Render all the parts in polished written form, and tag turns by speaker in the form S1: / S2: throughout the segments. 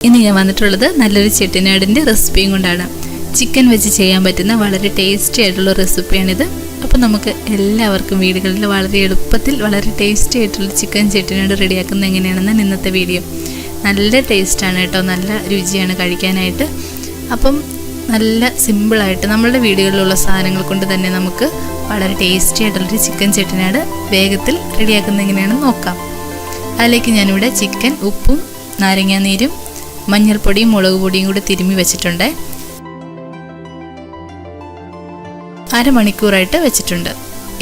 S1: ഇന്ന് ഞാൻ വന്നിട്ടുള്ളത് നല്ലൊരു ചെട്ടിനാടിൻ്റെ റെസിപ്പിയും കൊണ്ടാണ്. ചിക്കൻ വെച്ച് ചെയ്യാൻ പറ്റുന്ന വളരെ ടേസ്റ്റി ആയിട്ടുള്ള റെസിപ്പിയാണിത്. അപ്പോൾ നമുക്ക് എല്ലാവർക്കും വീടുകളിൽ വളരെ എളുപ്പത്തിൽ വളരെ ടേസ്റ്റി ആയിട്ടുള്ള ചിക്കൻ ചെട്ടിനാട് റെഡിയാക്കുന്നത് എങ്ങനെയാണെന്ന് ഇന്നത്തെ വീഡിയോ. നല്ല ടേസ്റ്റാണ് കേട്ടോ, നല്ല രുചിയാണ് കഴിക്കാനായിട്ട്. അപ്പം നല്ല സിമ്പിളായിട്ട് നമ്മളുടെ വീടുകളിലുള്ള സാധനങ്ങൾ കൊണ്ട് തന്നെ നമുക്ക് വളരെ ടേസ്റ്റി ആയിട്ടുള്ളൊരു ചിക്കൻ ചെട്ടിനാട് വേഗത്തിൽ റെഡിയാക്കുന്നത് എങ്ങനെയാണെന്ന് നോക്കാം. അതിലേക്ക് ഞാനിവിടെ ചിക്കൻ ഉപ്പും നാരങ്ങാനീരും മഞ്ഞൾപ്പൊടിയും മുളക് പൊടിയും കൂടി തിരുമ്മി വെച്ചിട്ടുണ്ട്. അരമണിക്കൂറായിട്ട് വെച്ചിട്ടുണ്ട്.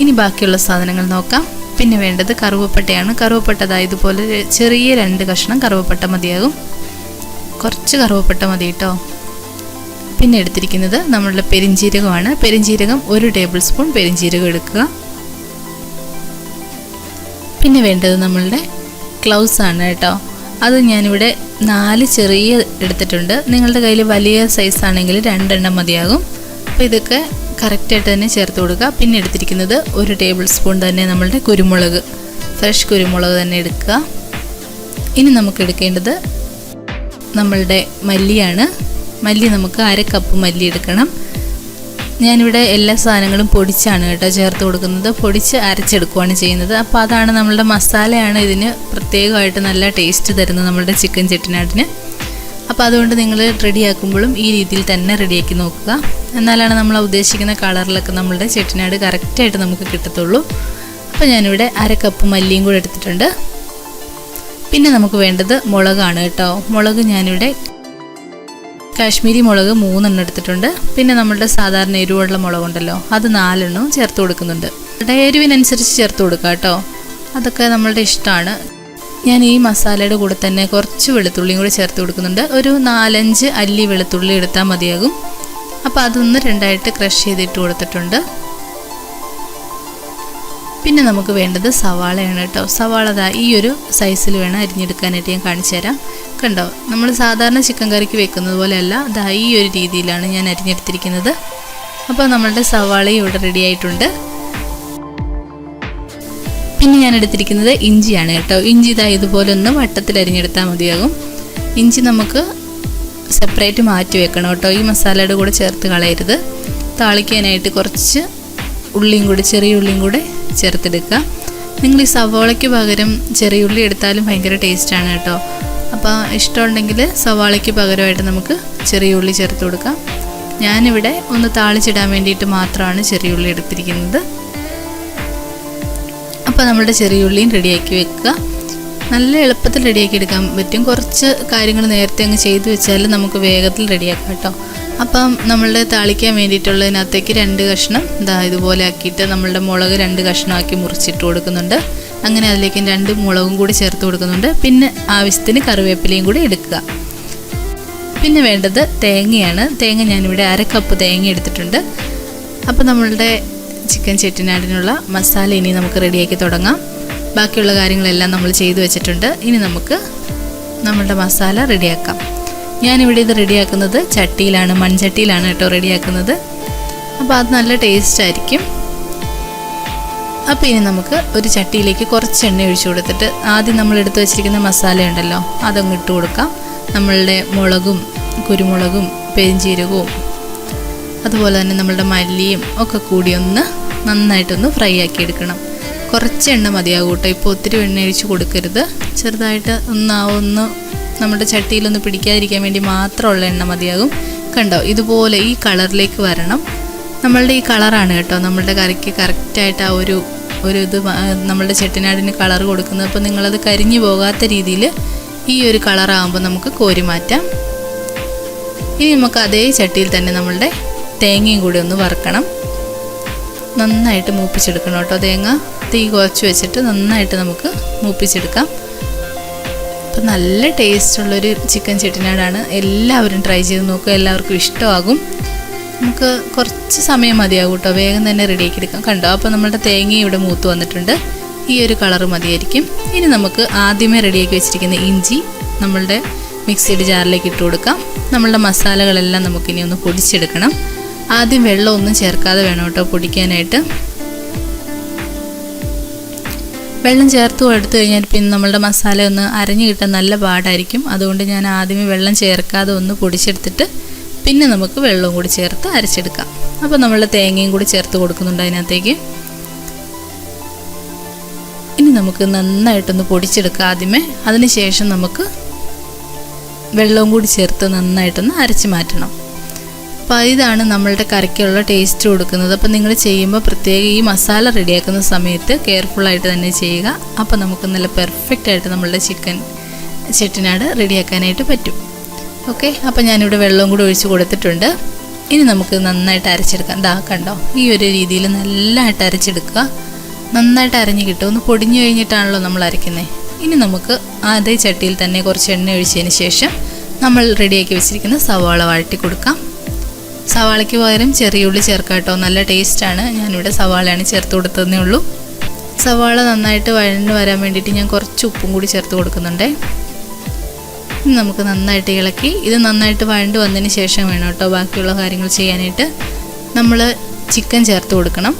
S1: ഇനി ബാക്കിയുള്ള സാധനങ്ങൾ നോക്കാം. പിന്നെ വേണ്ടത് കറുവപ്പട്ടയാണ്. കറുവപ്പട്ട ഇതുപോലെ ചെറിയ 2 കഷ്ണം കറുവപ്പട്ട മതിയാകും. കുറച്ച് കറുവപ്പട്ട മതി കേട്ടോ. പിന്നെ എടുത്തിരിക്കുന്നത് നമ്മളുടെ പെരിഞ്ജീരകമാണ്. പെരിഞ്ജീരകം 1 ടേബിൾ സ്പൂൺ പെരിഞ്ജീരകം എടുക്കുക. പിന്നെ വേണ്ടത് നമ്മളുടെ ക്ലൗസ് ആണ് കേട്ടോ. അത് ഞാനിവിടെ 4 ചെറിയ എടുത്തിട്ടുണ്ട്. നിങ്ങളുടെ കയ്യിൽ വലിയ സൈസ് ആണെങ്കിൽ 2 എണ്ണം മതിയാകും. അപ്പോൾ ഇതൊക്കെ കറക്റ്റായിട്ട് തന്നെ ചേർത്ത് കൊടുക്കുക. പിന്നെ എടുത്തിരിക്കുന്നത് 1 ടേബിൾ സ്പൂൺ തന്നെ നമ്മളുടെ കുരുമുളക്, ഫ്രഷ് കുരുമുളക് തന്നെ എടുക്കുക. ഇനി നമുക്ക് എടുക്കേണ്ടത് നമ്മളുടെ മല്ലിയാണ്. മല്ലി നമുക്ക് 1/2 കപ്പ് മല്ലി എടുക്കണം. ഞാനിവിടെ എല്ലാ സാധനങ്ങളും പൊടിച്ചാണ് കേട്ടോ ചേർത്ത് കൊടുക്കുന്നത്. പൊടിച്ച് അരച്ചെടുക്കുകയാണ് ചെയ്യുന്നത്. അപ്പോൾ അതാണ് നമ്മളുടെ മസാലയാണ് ഇതിന് പ്രത്യേകമായിട്ട് നല്ല ടേസ്റ്റ് തരുന്നത് നമ്മളുടെ ചിക്കൻ ചെട്ടിനാടിന്. അപ്പോൾ അതുകൊണ്ട് നിങ്ങൾ റെഡിയാക്കുമ്പോഴും ഈ രീതിയിൽ തന്നെ റെഡിയാക്കി നോക്കുക. എന്നാലാണ് നമ്മൾ ഉദ്ദേശിക്കുന്ന കളറിലൊക്കെ നമ്മളുടെ ചെട്ടിനാട് കറക്റ്റായിട്ട് നമുക്ക് കിട്ടത്തുള്ളൂ. അപ്പോൾ ഞാനിവിടെ 1/2 കപ്പ് മല്ലിയും കൂടെ എടുത്തിട്ടുണ്ട്. പിന്നെ നമുക്ക് വേണ്ടത് മുളകാണ് കേട്ടോ. മുളക് ഞാനിവിടെ കാശ്മീരി മുളക് 3 എണ്ണം എടുത്തിട്ടുണ്ട്. പിന്നെ നമ്മളുടെ സാധാരണ എരിവുള്ള മുളകുണ്ടല്ലോ, അത് 4 എണ്ണവും ചേർത്ത് കൊടുക്കുന്നുണ്ട്. എരിവിനനുസരിച്ച് ചേർത്ത് കൊടുക്കുക കേട്ടോ, അതൊക്കെ നമ്മളുടെ ഇഷ്ടമാണ്. ഞാൻ ഈ മസാലയുടെ കൂടെ തന്നെ കുറച്ച് വെളുത്തുള്ളിയും കൂടി ചേർത്ത് കൊടുക്കുന്നുണ്ട്. ഒരു 4-5 അല്ലി വെളുത്തുള്ളി എടുത്താൽ മതിയാകും. അപ്പോൾ അതൊന്ന് 2ആയിട്ട് ക്രഷ് ചെയ്തിട്ട് കൊടുത്തിട്ടുണ്ട്. പിന്നെ നമുക്ക് വേണ്ടത് സവാളയാണ് കേട്ടോ. സവാള ഈ ഒരു സൈസിൽ വേണം അരിഞ്ഞെടുക്കാനായിട്ട്. ഞാൻ കാണിച്ചു തരാം. കണ്ടോ, നമ്മൾ സാധാരണ ചിക്കൻ കറിക്ക് വെക്കുന്നത് പോലെയല്ല, ഈ ഒരു രീതിയിലാണ് ഞാൻ അരിഞ്ഞെടുത്തിരിക്കുന്നത്. അപ്പോൾ നമ്മളുടെ സവാളയും ഇവിടെ റെഡി ആയിട്ടുണ്ട്. പിന്നെ ഞാൻ എടുത്തിരിക്കുന്നത് ഇഞ്ചിയാണ് കേട്ടോ. ഇഞ്ചി ഇതുപോലെ ഒന്ന് വട്ടത്തിൽ അരിഞ്ഞെടുത്താൽ മതിയാകും. ഇഞ്ചി നമുക്ക് സെപ്പറേറ്റ് മാറ്റി വെക്കണം കേട്ടോ, ഈ മസാലയുടെ കൂടെ ചേർത്ത് കളയരുത്. താളിക്കാനായിട്ട് കുറച്ച് ഉള്ളിയും കൂടി, ചെറിയ ഉള്ളിയും കൂടെ ചേർത്തെടുക്കുക. നിങ്ങൾ ഈ സവാളയ്ക്ക് പകരം ചെറിയ ഉള്ളി എടുത്താലും ഭയങ്കര ടേസ്റ്റാണ് കേട്ടോ. അപ്പോൾ ഇഷ്ടമുണ്ടെങ്കിൽ സവാളയ്ക്ക് പകരമായിട്ട് നമുക്ക് ചെറിയ ഉള്ളി ചേർത്ത് കൊടുക്കാം. ഞാനിവിടെ ഒന്ന് താളിച്ചിടാൻ വേണ്ടിയിട്ട് മാത്രമാണ് ചെറിയ ഉള്ളി എടുത്തിരിക്കുന്നത്. അപ്പോൾ നമ്മുടെ ചെറിയ ഉള്ളിയും റെഡിയാക്കി വെക്കുക. നല്ല എളുപ്പത്തിൽ റെഡിയാക്കി എടുക്കാൻ പറ്റും. കുറച്ച് കാര്യങ്ങൾ നേരത്തെ അങ്ങ് ചെയ്തു വെച്ചാൽ നമുക്ക് വേഗത്തിൽ റെഡിയാക്കാം കേട്ടോ. അപ്പം നമ്മളുടെ താളിക്കാൻ വേണ്ടിയിട്ടുള്ളതിനകത്തേക്ക് 2 കഷ്ണം ഇതുപോലെ ആക്കിയിട്ട് നമ്മളുടെ മുളക് 2 കഷ്ണമാക്കി മുറിച്ചിട്ട് കൊടുക്കുന്നുണ്ട്. അങ്ങനെ അതിലേക്ക് 2 മുളകും കൂടി ചേർത്ത് കൊടുക്കുന്നുണ്ട്. പിന്നെ ആവശ്യത്തിന് കറിവേപ്പിലയും കൂടി എടുക്കുക. പിന്നെ വേണ്ടത് തേങ്ങയാണ്. തേങ്ങ ഞാനിവിടെ 1/2 കപ്പ് തേങ്ങ എടുത്തിട്ടുണ്ട്. അപ്പോൾ നമ്മളുടെ ചിക്കൻ ചെട്ടിനാടിനുള്ള മസാല ഇനി നമുക്ക് റെഡിയാക്കി തുടങ്ങാം. ബാക്കിയുള്ള കാര്യങ്ങളെല്ലാം നമ്മൾ ചെയ്തു വെച്ചിട്ടുണ്ട്. ഇനി നമുക്ക് നമ്മളുടെ മസാല റെഡിയാക്കാം. ഞാനിവിടെ ഇത് റെഡിയാക്കുന്നത് ചട്ടിയിലാണ്, മൺചട്ടിയിലാണ് കേട്ടോ റെഡിയാക്കുന്നത്. അപ്പോൾ അത് നല്ല ടേസ്റ്റ് ആയിരിക്കും. അപ്പോൾ ഇനി നമുക്ക് ഒരു ചട്ടിയിലേക്ക് കുറച്ച് എണ്ണ ഒഴിച്ചു കൊടുത്തിട്ട് ആദ്യം നമ്മൾ എടുത്ത് വെച്ചിരിക്കുന്ന മസാല ഉണ്ടല്ലോ അതങ്ങ് ഇട്ട് കൊടുക്കാം. നമ്മളുടെ മുളകും കുരുമുളകും പെരിഞ്ജീരകവും അതുപോലെ തന്നെ നമ്മളുടെ മല്ലിയും ഒക്കെ കൂടി ഒന്ന് നന്നായിട്ടൊന്ന് ഫ്രൈ ആക്കി എടുക്കണം. കുറച്ച് എണ്ണ മതിയാകും കേട്ടോ. ഇപ്പോൾ ഒത്തിരി എണ്ണ ഒഴിച്ച് കൊടുക്കരുത്. ചെറുതായിട്ട് ഒന്ന് നമ്മുടെ ചട്ടിയിലൊന്ന് പിടിക്കാതിരിക്കാൻ വേണ്ടി മാത്രമുള്ള എണ്ണ മതിയാകും. കണ്ടോ, ഇതുപോലെ ഈ കളറിലേക്ക് വരണം. നമ്മളുടെ ഈ കളറാണ് കേട്ടോ നമ്മളുടെ കറിക്ക് കറക്റ്റായിട്ട് ആ ഒരു ഇത് നമ്മളുടെ ചെട്ടിനാടിന് കളർ കൊടുക്കുന്നത്. അപ്പോൾ നിങ്ങളത് കരിഞ്ഞു പോകാത്ത രീതിയിൽ ഈ ഒരു കളറാകുമ്പോൾ നമുക്ക് കോരി മാറ്റാം. ഇനി നമുക്ക് അതേ ചട്ടിയിൽ തന്നെ നമ്മളുടെ തേങ്ങയും കൂടി ഒന്ന് വറുക്കണം. നന്നായിട്ട് മൂപ്പിച്ചെടുക്കണം കേട്ടോ. തേങ്ങ തീ കുറച്ച് വെച്ചിട്ട് നന്നായിട്ട് നമുക്ക് മൂപ്പിച്ചെടുക്കാം. അപ്പോൾ നല്ല ടേസ്റ്റുള്ളൊരു ചിക്കൻ ചെട്ടിനാടാണ്. എല്ലാവരും ട്രൈ ചെയ്ത് നോക്കുക, എല്ലാവർക്കും ഇഷ്ടമാകും. നമുക്ക് കുറച്ച് സമയം മതിയാകും കേട്ടോ, വേഗം തന്നെ റെഡിയാക്കി എടുക്കാം. കണ്ടോ, അപ്പോൾ നമ്മുടെ തേങ്ങ ഇവിടെ മൂത്ത് വന്നിട്ടുണ്ട്. ഈ ഒരു കളറ് മതിയായിരിക്കും. ഇനി നമുക്ക് ആദ്യമേ റെഡിയാക്കി വെച്ചിരിക്കുന്ന ഇഞ്ചി നമ്മളുടെ മിക്സിയുടെ ജാറിലേക്ക് ഇട്ട് കൊടുക്കാം. നമ്മളുടെ മസാലകളെല്ലാം നമുക്കിനി ഒന്ന് പൊടിച്ചെടുക്കണം. ആദ്യം വെള്ളമൊന്നും ചേർക്കാതെ വേണം കേട്ടോ പൊടിക്കാനായിട്ട്. വെള്ളം ചേർത്ത് കൊടുത്തു കഴിഞ്ഞാൽ പിന്നെ നമ്മളുടെ മസാല ഒന്ന് അരഞ്ഞു കിട്ടാൻ നല്ല പാടായിരിക്കും. അതുകൊണ്ട് ഞാൻ ആദ്യമേ വെള്ളം ചേർക്കാതെ ഒന്ന് പൊടിച്ചെടുത്തിട്ട് പിന്നെ നമുക്ക് വെള്ളവും കൂടി ചേർത്ത് അരച്ചെടുക്കാം. അപ്പോൾ നമ്മൾ തേങ്ങയും കൂടി ചേർത്ത് കൊടുക്കുന്നുണ്ട് അതിനകത്തേക്ക്. ഇനി നമുക്ക് നന്നായിട്ടൊന്ന് പൊടിച്ചെടുക്കാം ആദ്യമേ. അതിനുശേഷം നമുക്ക് വെള്ളവും കൂടി ചേർത്ത് നന്നായിട്ടൊന്ന് അരച്ച് മാറ്റണം. അപ്പോൾ ഇതാണ് നമ്മളുടെ കറിക്കുള്ള ടേസ്റ്റ് കൊടുക്കുന്നത്. അപ്പോൾ നിങ്ങൾ ചെയ്യുമ്പോൾ പ്രത്യേകം ഈ മസാല റെഡിയാക്കുന്ന സമയത്ത് കെയർഫുള്ളായിട്ട് തന്നെ ചെയ്യുക. അപ്പോൾ നമുക്ക് നല്ല പെർഫെക്റ്റായിട്ട് നമ്മളുടെ ചിക്കൻ ചെട്ടിനാട് റെഡിയാക്കാനായിട്ട് പറ്റും. ഓക്കെ, അപ്പോൾ ഞാനിവിടെ വെള്ളവും കൂടി ഒഴിച്ച് കൊടുത്തിട്ടുണ്ട്. ഇനി നമുക്ക് നന്നായിട്ട് അരച്ചെടുക്കാം. ദാ കണ്ടോ, ഈ ഒരു രീതിയിൽ നല്ലതായിട്ട് അരച്ചെടുക്കുക. നന്നായിട്ട് അരഞ്ഞ് കിട്ടും. ഒന്ന് പൊടിഞ്ഞു കഴിഞ്ഞിട്ടാണല്ലോ നമ്മൾ അരയ്ക്കുന്നത്. ഇനി നമുക്ക് അതേ ചട്ടിയിൽ തന്നെ കുറച്ച് എണ്ണ ഒഴിച്ചതിന് ശേഷം നമ്മൾ റെഡിയാക്കി വെച്ചിരിക്കുന്ന സവാള വഴറ്റി കൊടുക്കാം. സവാളയ്ക്ക് പകരം ചെറിയ ഉള്ളി ചേർക്കാം കേട്ടോ, നല്ല ടേസ്റ്റാണ്. ഞാനിവിടെ സവാളയാണ് ചേർത്ത് കൊടുത്തതേ ഉള്ളൂ. സവാള നന്നായിട്ട് വഴണ്ട് വരാൻ വേണ്ടിയിട്ട് ഞാൻ കുറച്ച് ഉപ്പും കൂടി ചേർത്ത് കൊടുക്കുന്നുണ്ട്. ഇനി നമുക്ക് നന്നായിട്ട് ഇളക്കി ഇത് നന്നായിട്ട് വഴണ്ട് വന്നതിന് ശേഷം വേണം കേട്ടോ ബാക്കിയുള്ള കാര്യങ്ങൾ ചെയ്യാനായിട്ട്. നമ്മൾ ചിക്കൻ ചേർത്ത് കൊടുക്കണം.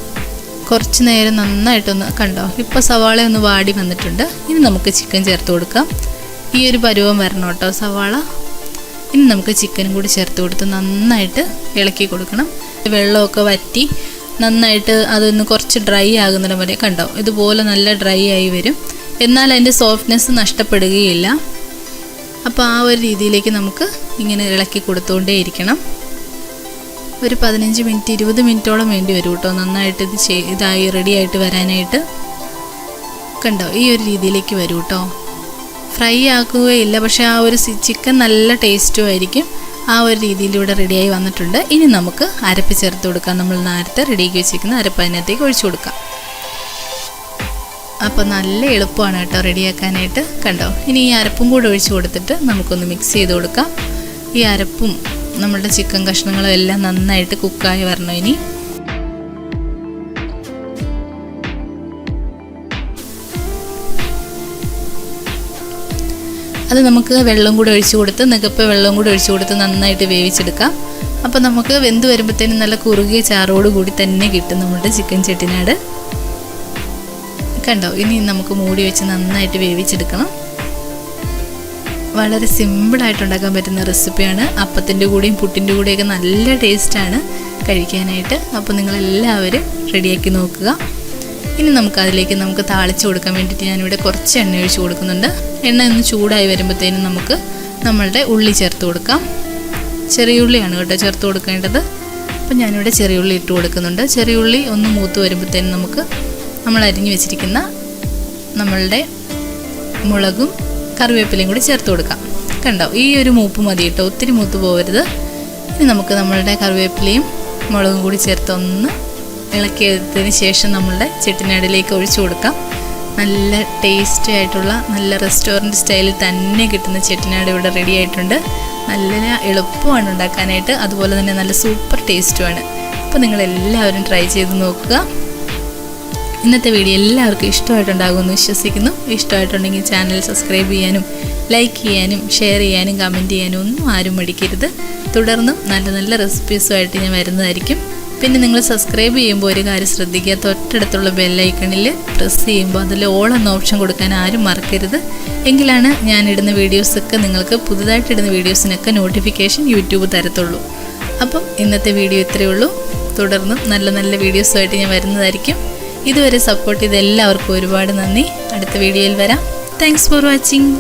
S1: കുറച്ച് നേരം നന്നായിട്ടൊന്ന് കണ്ടോ, ഇപ്പോൾ സവാള ഒന്ന് വാടി വന്നിട്ടുണ്ട്. ഇനി നമുക്ക് ചിക്കൻ ചേർത്ത് കൊടുക്കാം. ഈ ഒരു പരുവം വരണം കേട്ടോ സവാള. ഇനി നമുക്ക് ചിക്കനും കൂടി ചേർത്ത് കൊടുത്ത് നന്നായിട്ട് ഇളക്കി കൊടുക്കണം. വെള്ളമൊക്കെ വറ്റി നന്നായിട്ട് അതൊന്ന് കുറച്ച് ഡ്രൈ ആകുന്നിടം വരെ കണ്ടോ, ഇതുപോലെ നല്ല ഡ്രൈ ആയി വരും. എന്നാൽ അതിൻ്റെ സോഫ്റ്റ്നെസ് നഷ്ടപ്പെടുകയില്ല. അപ്പോൾ ആ ഒരു രീതിയിലേക്ക് നമുക്ക് ഇങ്ങനെ ഇളക്കി കൊടുത്തുകൊണ്ടേ ഇരിക്കണം. ഒരു 15 മിനിറ്റ് 20 മിനിറ്റോളം വേണ്ടി വരും കേട്ടോ നന്നായിട്ട് ഇതായി റെഡിയായിട്ട് വരാനായിട്ട്. കണ്ടോ, ഈ ഒരു രീതിയിലേക്ക് വരും കേട്ടോ. ഫ്രൈ ആക്കുകയില്ല, പക്ഷേ ആ ഒരു ചിക്കൻ നല്ല ടേസ്റ്റും ആയിരിക്കും. ആ ഒരു രീതിയിലൂടെ റെഡിയായി വന്നിട്ടുണ്ട്. ഇനി നമുക്ക് അരപ്പ് ചേർത്ത് കൊടുക്കാം. നമ്മൾ നേരത്തെ റെഡിയാക്കി വെച്ചിരിക്കുന്ന അരപ്പ് അതിനകത്തേക്ക് ഒഴിച്ചു കൊടുക്കാം. അപ്പോൾ നല്ല എളുപ്പമാണ് കേട്ടോ റെഡിയാക്കാനായിട്ട്. കണ്ടോ, ഇനി ഈ അരപ്പും കൂടെ ഒഴിച്ച് കൊടുത്തിട്ട് നമുക്കൊന്ന് മിക്സ് ചെയ്ത് കൊടുക്കാം. ഈ അരപ്പും നമ്മളുടെ ചിക്കൻ കഷ്ണങ്ങളും എല്ലാം നന്നായിട്ട് കുക്കായി വരണം. ഇനി അത് നമുക്ക് വെള്ളം കൂടി ഒഴിച്ച് കൊടുത്ത് നികപ്പ് വെള്ളം കൂടി ഒഴിച്ച് കൊടുത്ത് നന്നായിട്ട് വേവിച്ചെടുക്കാം. അപ്പോൾ നമുക്ക് വെന്ത് വരുമ്പോഴത്തേനും നല്ല കുറുകിയ ചാറോട് കൂടി തന്നെ കിട്ടും നമ്മുടെ ചിക്കൻ ചെട്ടിനാട്. കണ്ടോ, ഇനി നമുക്ക് മൂടി വെച്ച് നന്നായിട്ട് വേവിച്ചെടുക്കണം. വളരെ സിമ്പിളായിട്ട് ഉണ്ടാക്കാൻ പറ്റുന്ന റെസിപ്പിയാണ്. അപ്പത്തിൻ്റെ കൂടെയും പുട്ടിൻ്റെ കൂടെയൊക്കെ നല്ല ടേസ്റ്റാണ് കഴിക്കാനായിട്ട്. അപ്പോൾ നിങ്ങളെല്ലാവരും റെഡിയാക്കി നോക്കുക. ഇനി നമുക്ക് താളിച്ച് കൊടുക്കാൻ വേണ്ടിയിട്ട് ഞാനിവിടെ കുറച്ച് എണ്ണ ഒഴിച്ച് കൊടുക്കുന്നുണ്ട്. എണ്ണ ഒന്ന് ചൂടായി വരുമ്പോഴത്തേനും നമുക്ക് നമ്മളുടെ ഉള്ളി ചേർത്ത് കൊടുക്കാം. ചെറിയ ഉള്ളിയാണ് കേട്ടോ ചേർത്ത് കൊടുക്കേണ്ടത്. അപ്പോൾ ഞാനിവിടെ ചെറിയ ഉള്ളി ഇട്ട് കൊടുക്കുന്നുണ്ട്. ചെറിയ ഉള്ളി ഒന്ന് മൂത്ത് വരുമ്പോഴത്തേനും നമുക്ക് നമ്മൾ അരിഞ്ഞു വെച്ചിരിക്കുന്ന നമ്മളുടെ മുളകും കറിവേപ്പിലയും കൂടി ചേർത്ത് കൊടുക്കാം. കണ്ടോ, ഈ ഒരു മൂപ്പ് മതി കേട്ടോ, ഒത്തിരി മൂത്ത് പോകരുത്. ഇനി നമുക്ക് നമ്മളുടെ കറിവേപ്പിലയും മുളകും കൂടി ചേർത്ത് ഒന്ന് ഇളക്കിയതിന് ശേഷം നമ്മളുടെ ചെട്ടിനാടിലേക്ക് ഒഴിച്ചു കൊടുക്കാം. നല്ല ടേസ്റ്റി ആയിട്ടുള്ള നല്ല റെസ്റ്റോറൻറ്റ് സ്റ്റൈലിൽ തന്നെ കിട്ടുന്ന ചെട്ടിനാട് ഇവിടെ റെഡി ആയിട്ടുണ്ട്. നല്ല എളുപ്പമാണ് ഉണ്ടാക്കാനായിട്ട്, അതുപോലെ തന്നെ നല്ല സൂപ്പർ ടേസ്റ്റുമാണ്. അപ്പോൾ നിങ്ങളെല്ലാവരും ട്രൈ ചെയ്ത് നോക്കുക. ഇന്നത്തെ വീഡിയോ എല്ലാവർക്കും ഇഷ്ടമായിട്ടുണ്ടാകുമെന്ന് വിശ്വസിക്കുന്നു. ഇഷ്ടമായിട്ടുണ്ടെങ്കിൽ ചാനൽ സബ്സ്ക്രൈബ് ചെയ്യാനും ലൈക്ക് ചെയ്യാനും ഷെയർ ചെയ്യാനും കമൻറ്റ് ചെയ്യാനും ഒന്നും ആരും മടിക്കരുത്. തുടർന്നും നല്ല നല്ല റെസിപ്പീസുമായിട്ട് ഞാൻ വരുന്നതായിരിക്കും. പിന്നെ നിങ്ങൾ സബ്സ്ക്രൈബ് ചെയ്യുമ്പോൾ ഒരു കാര്യം ശ്രദ്ധിക്കുക, തൊട്ടടുത്തുള്ള ബെല്ലൈക്കണിൽ പ്രസ് ചെയ്യുമ്പോൾ അതിൽ ഓൾ എന്ന ഓപ്ഷൻ കൊടുക്കാൻ ആരും മറക്കരുത്. എങ്കിലാണ് ഞാനിടുന്ന വീഡിയോസൊക്കെ നിങ്ങൾക്ക് പുതുതായിട്ടിടുന്ന വീഡിയോസിനൊക്കെ നോട്ടിഫിക്കേഷൻ യൂട്യൂബ് തരത്തുള്ളൂ. അപ്പം ഇന്നത്തെ വീഡിയോ ഇത്രയേ ഉള്ളൂ. തുടർന്നും നല്ല നല്ല വീഡിയോസുമായിട്ട് ഞാൻ വരുന്നതായിരിക്കും. ഇതുവരെ സപ്പോർട്ട് ചെയ്ത എല്ലാവർക്കും ഒരുപാട് നന്ദി. അടുത്ത വീഡിയോയിൽ വരാം. Thanks for watching.